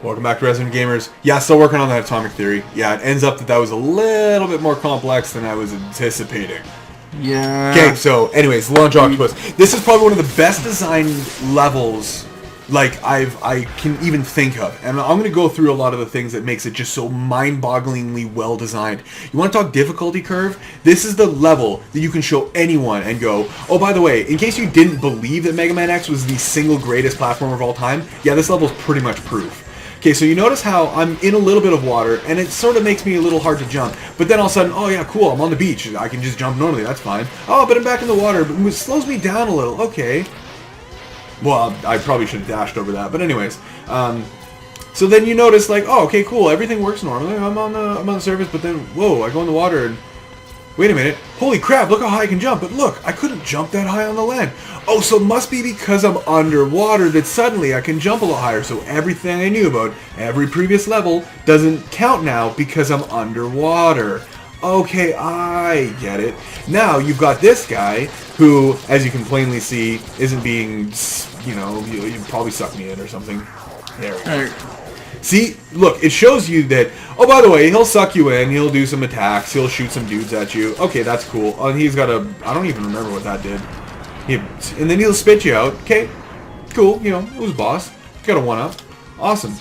Welcome back to Resident Gamers. Yeah, still working on that atomic theory. Yeah, it ends up that was a little bit more complex than I was anticipating. Yeah. Okay, so anyways, Launch Octopus. This is probably one of the best designed levels like I can even think of. And I'm going to go through a lot of the things that makes it just so mind-bogglingly well designed. You want to talk difficulty curve? This is the level that you can show anyone and go, oh, by the way, in case you didn't believe that Mega Man X was the single greatest platformer of all time, yeah, this level's pretty much proof. Okay, so you notice how I'm in a little bit of water, and it sort of makes me a little hard to jump. But then all of a sudden, oh yeah, cool, I'm on the beach. I can just jump normally, that's fine. Oh, but I'm back in the water, but it slows me down a little. Okay. Well, I probably should have dashed over that, but anyways. So then you notice, like, oh, okay, cool, everything works normally. I'm on the surface, but then, whoa, I go in the water, and wait a minute. Holy crap, look how high I can jump. But look, I couldn't jump that high on the land. Oh, so it must be because I'm underwater that suddenly I can jump a lot higher. So everything I knew about every previous level doesn't count now because I'm underwater. Okay, I get it. Now you've got this guy who, as you can plainly see, isn't being, you know, you probably suck me in or something. There we go. See, look, it shows you that, oh, by the way, he'll suck you in, he'll do some attacks, he'll shoot some dudes at you. Okay, that's cool. And he's got a, I don't even remember what that did. And then he'll spit you out. Okay, cool, you know, it was a boss. Got a 1-up. Awesome.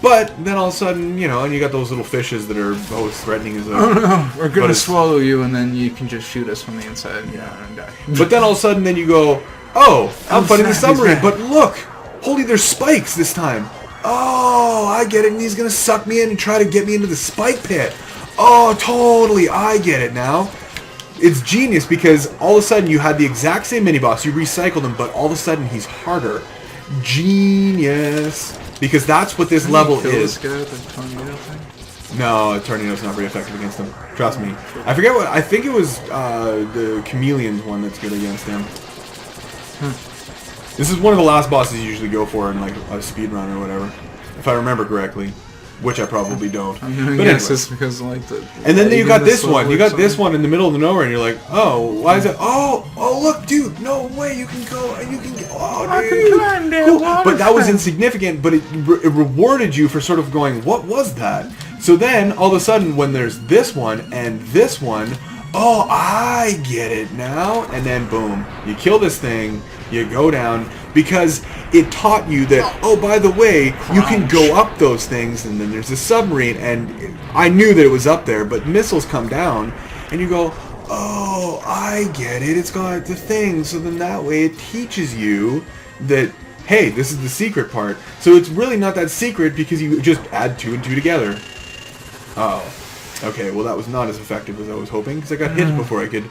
But then all of a sudden, you know, and you got those little fishes that are both threatening as a... Oh no, we're gonna swallow you and then you can just shoot us from the inside. Yeah, and die. But then all of a sudden, then you go, oh, I'm fighting the submarine, but look! Holy, there's spikes this time. Oh, I get it, and he's gonna suck me in and try to get me into the spike pit. Oh, totally, I get it now. It's genius because all of a sudden you had the exact same mini-boss, you recycled him, but all of a sudden he's harder. Genius. Because that's what this level is. This guy with the tornado thing? No, a tornado's not very effective against him. Trust me. I forget what, I think it was the Chameleon's one that's good against him. This is one of the last bosses you usually go for in like a speedrun or whatever. If I remember correctly. Which I probably don't. I'm gonna guess this because like the... And then you got this one. You got this one in the middle of nowhere and you're like, oh, why is it? Oh, look, dude, no way, you can go and you can get... Oh, dude. I can climb there, cool. But that was insignificant, but it rewarded you for sort of going, what was that? So then, all of a sudden, when there's this one and this one, oh, I get it now. And then, boom, you kill this thing, you go down, because it taught you that, oh, by the way, you can go up those things, and then there's a submarine, and I knew that it was up there, but missiles come down, and you go, oh, I get it, it's got the thing, so then that way it teaches you that, hey, this is the secret part. So it's really not that secret because you just add 2 and 2 together. Oh, okay, well that was not as effective as I was hoping, because I got hit before I could,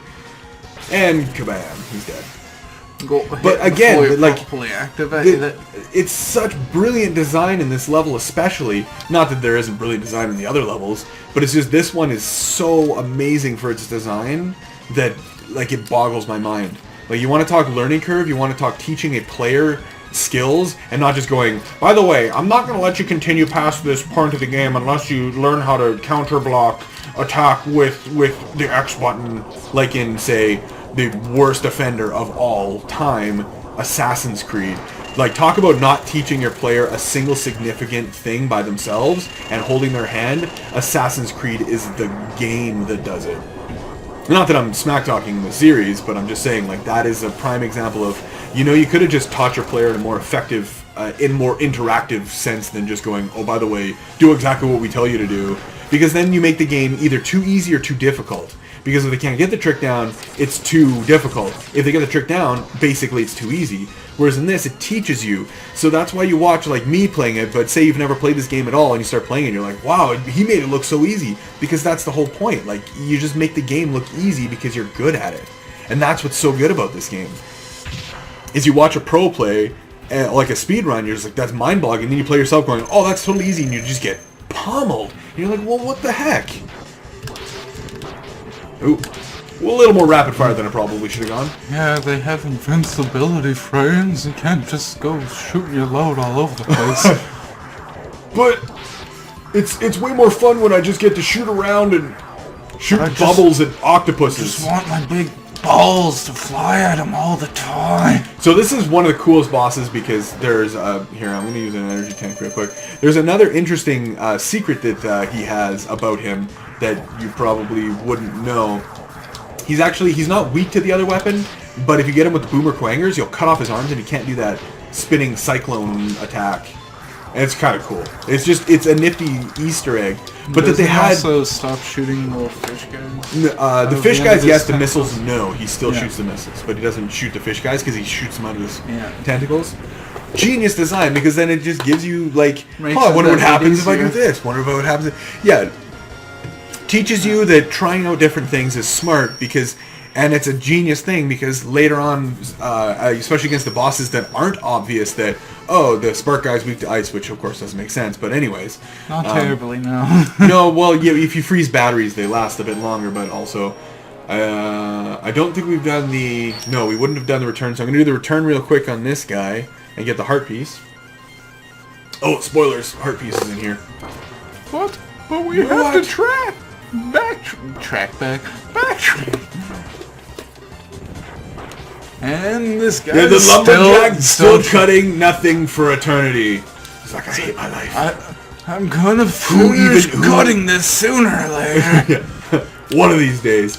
and kabam, he's dead. But again, like, it's such brilliant design in this level especially. Not that there isn't brilliant design in the other levels, but it's just this one is so amazing for its design that, like, it boggles my mind. Like, you want to talk learning curve, you want to talk teaching a player skills, and not just going, by the way, I'm not going to let you continue past this part of the game unless you learn how to counter block attack with the X button, like in, say, the worst offender of all time, Assassin's Creed. Like, talk about not teaching your player a single significant thing by themselves and holding their hand. Assassin's Creed is the game that does it. Not that I'm smack-talking the series, but I'm just saying, like, that is a prime example of, you know, you could have just taught your player in a more effective, in more interactive sense than just going, oh, by the way, do exactly what we tell you to do. Because then you make the game either too easy or too difficult. Because if they can't get the trick down, it's too difficult. If they get the trick down, basically it's too easy. Whereas in this, it teaches you. So that's why you watch, like, me playing it, but say you've never played this game at all, and you start playing it, and you're like, wow, he made it look so easy. Because that's the whole point. Like, you just make the game look easy because you're good at it. And that's what's so good about this game. Is you watch a pro play, like a speedrun, you're just like, that's mind-boggling. And then you play yourself going, oh, that's totally easy, and you just get pummeled. And you're like, well, what the heck? Ooh, a little more rapid fire than I probably should have gone. Yeah, they have invincibility frames. You can't just go shoot your load all over the place. But it's way more fun when I just get to shoot around and shoot bubbles at octopuses. I just want my big balls to fly at him all the time. So this is one of the coolest bosses because there's here, I'm going to use an energy tank real quick. There's another interesting secret that he has about him that you probably wouldn't know. He's not weak to the other weapon, but if you get him with Boomer Quangers, you'll cut off his arms and he can't do that spinning cyclone attack. And it's kind of cool. It's a nifty Easter egg. But that they had also stop shooting little fish guys. The fish guys, yes. The missiles, no. He still shoots the missiles, but he doesn't shoot the fish guys because he shoots them out of his tentacles. Genius design, because then it just gives you like, I wonder what happens if I do this. Wonder what happens. Yeah, teaches you that trying out different things is smart because, and it's a genius thing because later on, especially against the bosses that aren't obvious that, oh, the spark guy's weak to ice, which of course doesn't make sense, but anyways. Not terribly, no. No, well, yeah, if you freeze batteries, they last a bit longer, but also, I don't think we've done no, we wouldn't have done the return, so I'm going to do the return real quick on this guy and get the heart piece. Oh, spoilers, heart piece is in here. What? But we have to backtrack. And this guy the lumberjack still cutting nothing for eternity. He's like, I hate my life. I'm gonna finish cutting this sooner or later. One of these days.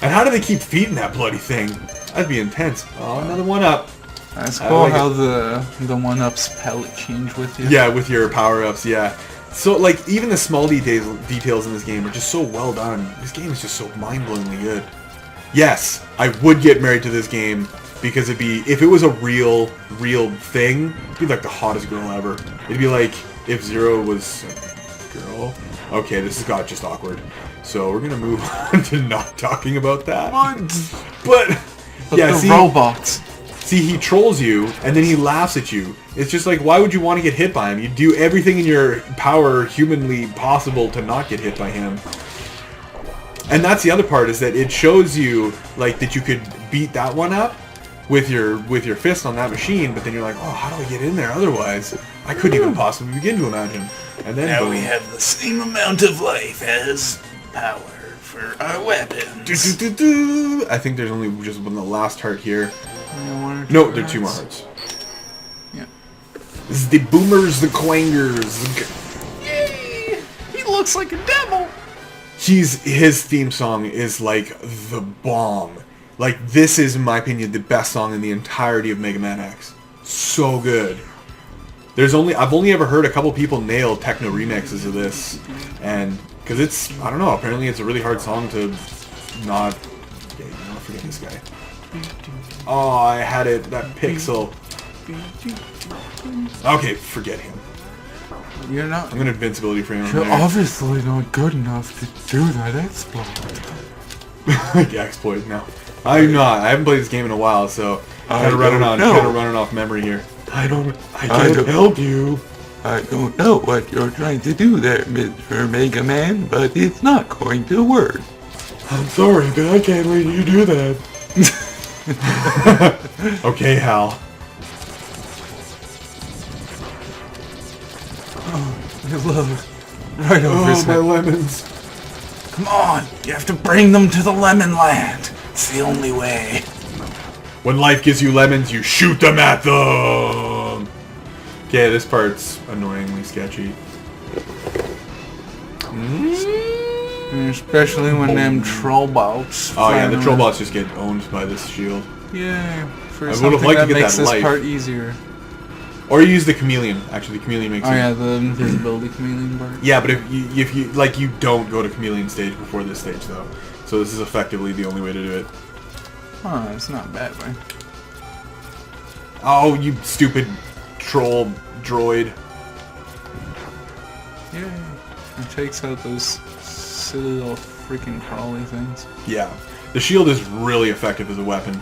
And how do they keep feeding that bloody thing? That'd be intense. Oh, another one up. That's cool how the one-ups palette change with you. Yeah, with your power-ups, yeah. So, like, even the small details in this game are just so well done. This game is just so mind-blowingly good. Yes, I would get married to this game because if it was a real thing, it'd be like the hottest girl ever. It'd be like if Zero was a girl. Okay, this has got just awkward. So we're gonna move on to not talking about that. But yeah, the robots. See, he trolls you, and then he laughs at you. It's just like, why would you want to get hit by him? You do everything in your power humanly possible to not get hit by him. And that's the other part, is that it shows you like that you could beat that one up with your fist on that machine, but then you're like, oh, how do I get in there otherwise? I couldn't even possibly begin to imagine. And then now we have the same amount of life as power for our weapons. I think there's only just one, the last heart here. No, there are 2 more hearts. Yeah. This is the Boomers, the Quangers. Yay! He looks like a devil. His theme song is like the bomb. Like, this is, in my opinion, the best song in the entirety of Mega Man X. So good. I've only ever heard a couple people nail techno remixes of this, and because it's, I don't know, apparently it's a really hard song to not. Okay, I'll forget this guy. Oh, I had it, that pixel. Okay, forget him. You're not. I'm gonna invincibility frame him. You're obviously not good enough to do that exploit. Yeah, exploit now. I'm not. I haven't played this game in a while, so kind of running off memory here. I can't help you. I don't know what you're trying to do there, Mr. Mega Man, but it's not going to work. I'm sorry, but I can't let you do that. Okay, Hal. Oh, I love it. Right over his my head. lemons. Come on, you have to bring them to the Lemon Land. It's the only way. When life gives you lemons, you shoot them at them. Okay, this part's annoyingly sketchy. Especially when them troll bots. Oh yeah, the troll bots just get owned by this shield. Yeah, for I something would've liked that to get makes that this life. part easier. Or you use the chameleon. Actually, the chameleon makes. Oh yeah, the invisibility chameleon part. Yeah, but if you like, you don't go to chameleon stage before this stage though. So this is effectively the only way to do it. Huh, it's not bad, man. Oh, you stupid troll droid. Yeah, it takes out those silly little freaking crawly things. Yeah, the shield is really effective as a weapon,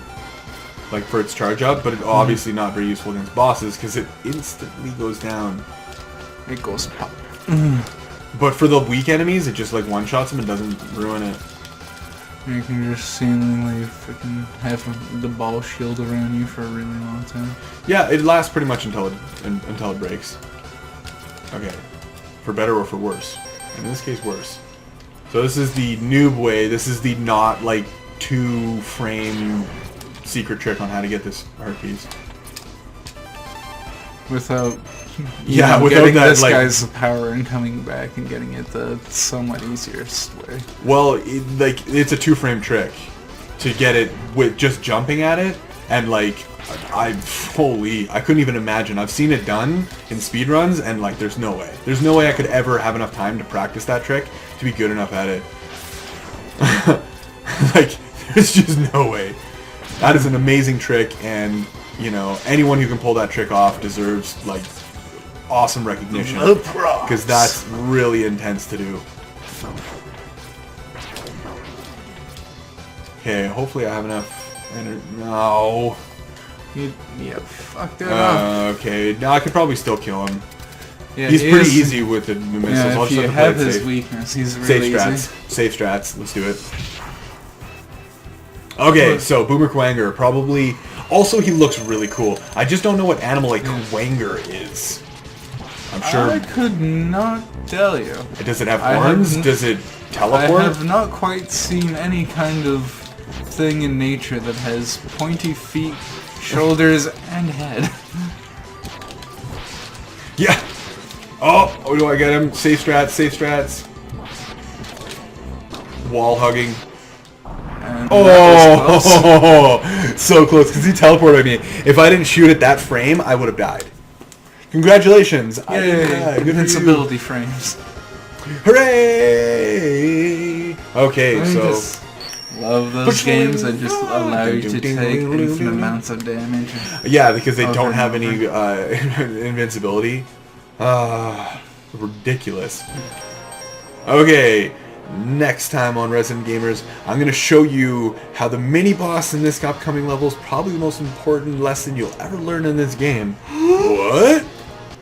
like for its charge up, but it's obviously not very useful against bosses because it instantly goes down. It goes pop. But for the weak enemies, it just like one-shots them and doesn't ruin it. You can just seemingly freaking have the ball shield around you for a really long time. Yeah, it lasts pretty much until it breaks. Okay, for better or for worse. In this case, worse. So this is the noob way. This is the not like 2-frame secret trick on how to get this heart piece. Without Yeah, without getting that, this like- guy's power and coming back and getting it the somewhat easiest way. Well, it's a 2-frame trick to get it with just jumping at it, and like I couldn't even imagine. I've seen it done in speedruns, and like there's no way I could ever have enough time to practice that trick to be good enough at it. Like there's just no way. That is an amazing trick, and you know, anyone who can pull that trick off deserves like awesome recognition, because that's really intense to do. Okay, hopefully I have enough energy. No. You fucked it up. Okay, now I could probably still kill him. Yeah, He's he pretty is- easy with the missiles. Yeah, I'll if just you have to have play it his safe. weakness, he's Safe really strats. easy. Safe strats. Let's do it. Okay, so Boomer Quanger, probably... Also, he looks really cool. I just don't know what animal a Quanger is. I'm sure... I could not tell you. Does it have I horns? have- Does it I teleport? have not quite seen any kind of thing in nature that has pointy feet, shoulders, and head. Yeah! Oh, do I get him? Safe strats, safe strats. Wall hugging. And that was close. Oh, so close, because he teleported me. If I didn't shoot at that frame, I would have died. Congratulations! I didn't die. Good for you. Invincibility frames. Hooray! Okay, I so... just love those games that just allow you to take infinite amounts of damage. Yeah, because they Over don't and have over. any invincibility. Ridiculous. Okay, next time on Resident Gamers, I'm going to show you how the mini-boss in this upcoming level is probably the most important lesson you'll ever learn in this game. What?